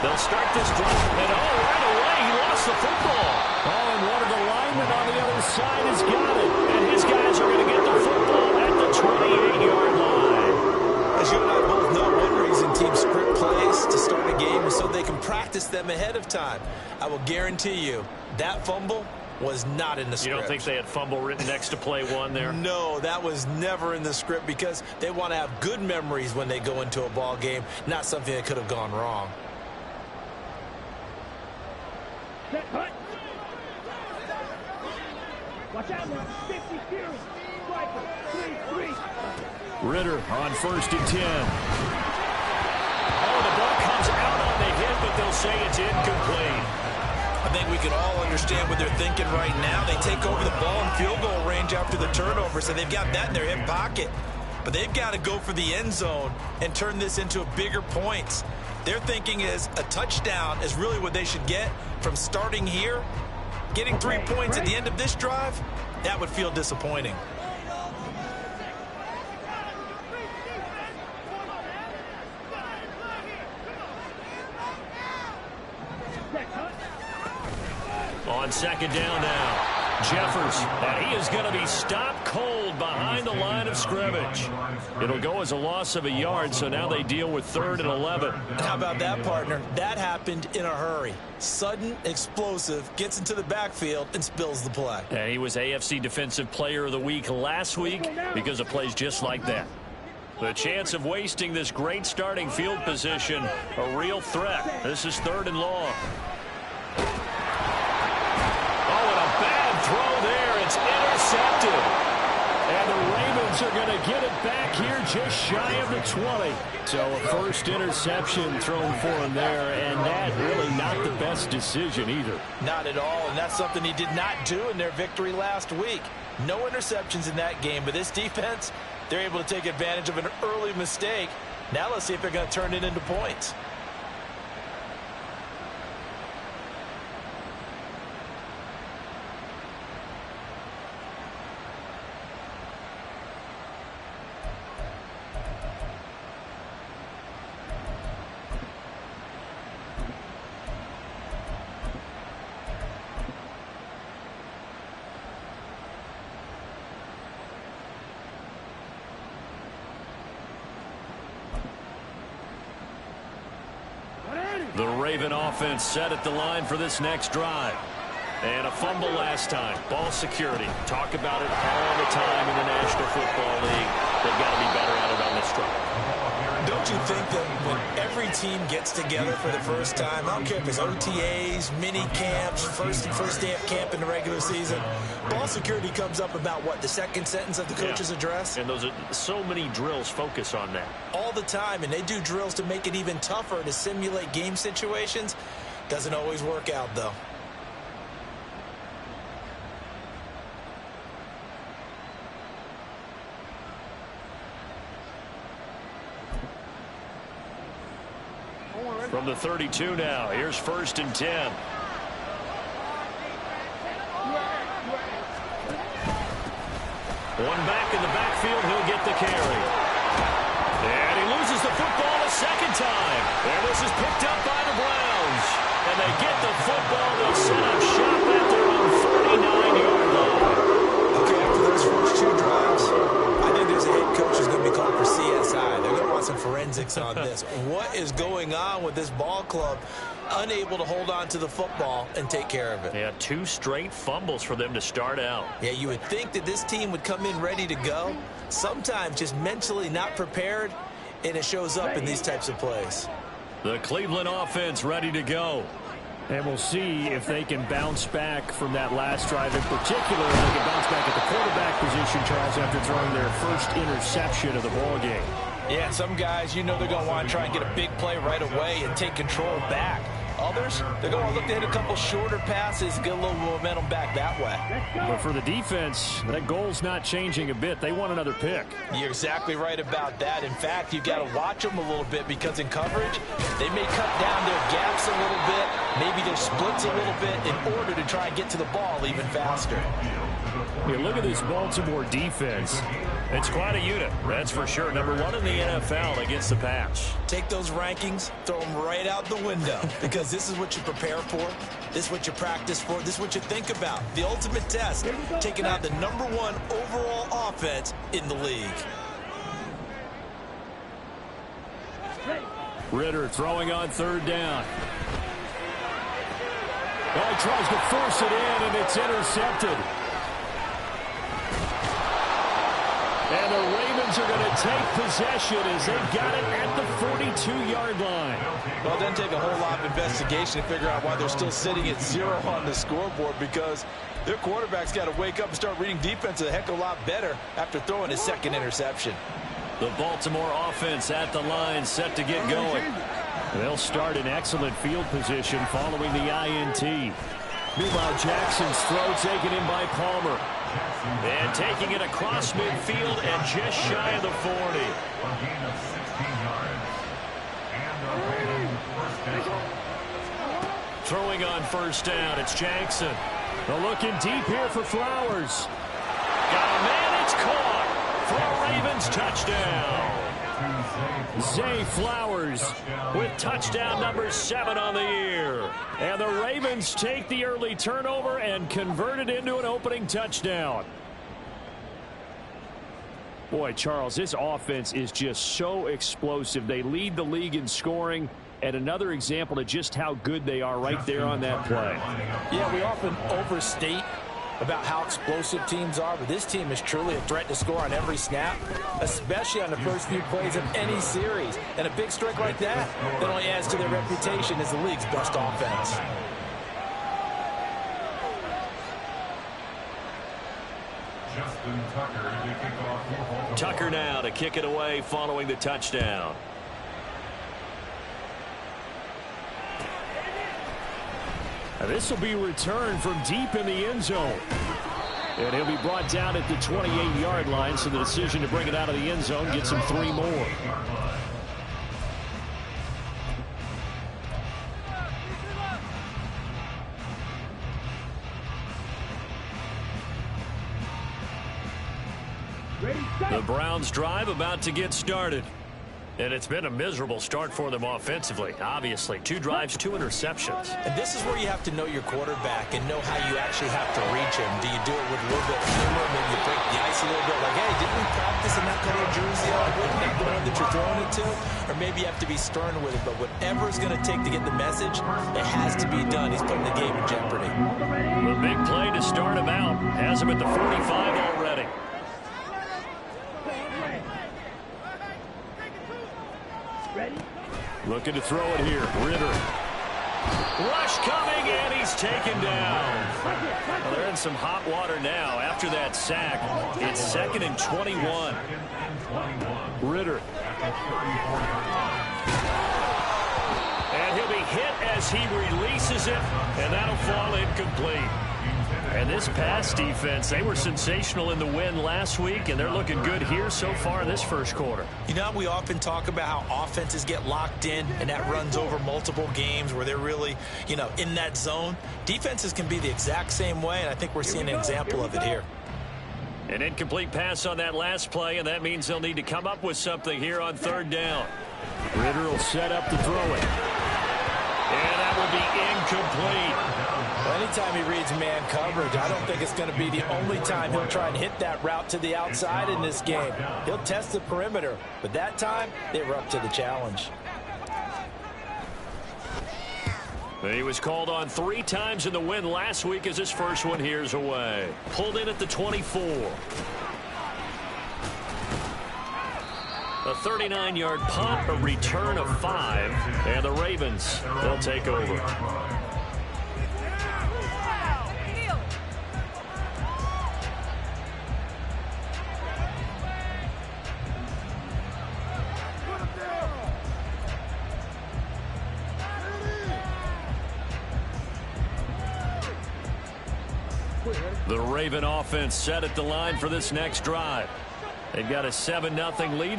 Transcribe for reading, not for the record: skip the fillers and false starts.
They'll start this drive, and right away, he lost the football. Oh, and one of the linemen on the other side has got it. And his guys are going to get the football at the 28-yard line. As you and I both know, one reason teams script plays to start a game is so they can practice them ahead of time. I will guarantee you that fumble was not in the script. You don't think they had fumble written next to play one there? No, that was never in the script because they want to have good memories when they go into a ball game, not something that could have gone wrong. Watch out now. 50 Fury. Striker. 3-3. Ritter on 1st and 10. Oh, the ball comes out on the hit, but they'll say it's incomplete. I think we can all understand what they're thinking right now. They take over the ball in field goal range after the turnover, so they've got that in their hip pocket. But they've got to go for the end zone and turn this into a bigger points. Their thinking is a touchdown is really what they should get from starting here. Getting 3 points at the end of this drive, that would feel disappointing. On 2nd down now. Jeffers, and he is going to be stopped cold behind the line of scrimmage. It'll go as a loss of a yard, so now they deal with 3rd and 11. How about that, partner? That happened in a hurry. Sudden, explosive, gets into the backfield and spills the play. And he was AFC Defensive Player of the Week last week because of plays just like that. The chance of wasting this great starting field position, a real threat. This is 3rd and long. Throw there, it's intercepted. And the Ravens are going to get it back here just shy of the 20. So a first interception thrown for him there, and that really not the best decision either. Not at all, and that's something he did not do in their victory last week. No interceptions in that game, but this defense, they're able to take advantage of an early mistake. Now let's see if they're going to turn it into points. The Raven offense set at the line for this next drive. And a fumble last time. Ball security. Talk about it all the time in the National Football League. They've got to be better at it on this drive. Don't you think that when every team gets together for the first time, I don't care if it's OTAs, mini camps, first day of camp in the regular season, ball security comes up about what, the second sentence of the coach's address? And those are so many drills focus on that. All the time, and they do drills to make it even tougher to simulate game situations. Doesn't always work out, though. From the 32 now, here's 1st and 10. One back in the backfield, he'll get the carry. And he loses the football a second time. And this is picked up by the Browns. And they get the football. They'll set up shop at their own 49-yard line. Okay, after those first 2 drives, I think there's a head coach who's going to be called for CSI. They're going to want some forensics on this. What is going on with this ball club? Unable to hold on to the football and take care of it. Yeah, 2 straight fumbles for them to start out. Yeah, you would think that this team would come in ready to go. Sometimes just mentally not prepared, and it shows up in these types of plays. The Cleveland offense ready to go. And we'll see if they can bounce back from that last drive in particular. If they can bounce back at the quarterback position, Charles, after throwing their first interception of the ball game. Yeah, some guys, you know they're going to want to try and get a big play right away and take control back. Others, they're going to look to hit a couple shorter passes, get a little momentum back that way. But for the defense, that goal's not changing a bit. They want another pick. You're exactly right about that. In fact, you've got to watch them a little bit because in coverage, they may cut down their gaps a little bit, maybe their splits a little bit in order to try and get to the ball even faster. Yeah, look at this Baltimore defense. It's quite a unit, that's for sure. Number one in the NFL against the pass. Take those rankings, throw them right out the window, because this is what you prepare for, this is what you practice for, this is what you think about. The ultimate test, taking out the number one overall offense in the league. Ritter throwing on third down. Oh, he tries to force it in, and it's intercepted. And the Ravens are going to take possession as they got it at the 42-yard line. Well, it doesn't take a whole lot of investigation to figure out why they're still sitting at 0 on the scoreboard, because their quarterback's got to wake up and start reading defense a heck of a lot better after throwing his second interception. The Baltimore offense at the line, set to get going. They'll start in excellent field position following the INT. Meanwhile, Jackson's throw taken in by Palmer. And taking it across midfield and just shy of the 40. Throwing on first down, it's Jackson. They're looking deep here for Flowers. Got a man, it's caught for a Ravens touchdown. Zay Flowers with touchdown number 7 on the year. And the Ravens take the early turnover and convert it into an opening touchdown. Boy, Charles, this offense is just so explosive. They lead the league in scoring, and another example of just how good they are right there on that play. Yeah, we often overstate about how explosive teams are, but this team is truly a threat to score on every snap, especially on the first few plays of any series. And a big strike like that only adds to their reputation as the league's best offense. Tucker now to kick it away following the touchdown. Now this will be returned from deep in the end zone. And he'll be brought down at the 28-yard line, so the decision to bring it out of the end zone gets him 3 more. The Browns drive about to get started. And it's been a miserable start for them offensively, obviously. 2 drives, 2 interceptions. And this is where you have to know your quarterback and know how you actually have to reach him. Do you do it with a little bit of humor? Maybe you break the ice a little bit, like, hey, didn't we practice in that color jersey already, that one that you're throwing it to? Or maybe you have to be stern with it. But whatever it's going to take to get the message, it has to be done. He's putting the game in jeopardy. The big play to start him out has him at the 45 already. Looking to throw it here. Ritter. Rush coming, and he's taken down. Well, they're in some hot water now. After that sack, it's 2nd and 21. Ritter. And he'll be hit as he releases it, and that'll fall incomplete. And this pass defense, they were sensational in the win last week, and they're looking good here so far in this first quarter. You know, we often talk about how offenses get locked in, and that runs over multiple games where they're really, you know, in that zone. Defenses can be the exact same way, and I think we're seeing an example of it here. An incomplete pass on that last play, and that means they'll need to come up with something here on 3rd down. Ritter will set up to throw it. And that will be incomplete. Well, anytime he reads man coverage, I don't think it's going to be the only time he'll try and hit that route to the outside in this game. He'll test the perimeter, but that time they were up to the challenge. He was called on 3 times in the win last week as his first one here's away. Pulled in at the 24. A 39-yard punt, a return of 5, and the Ravens, they'll take over. The Raven offense set at the line for this next drive. They've got a 7-0 lead.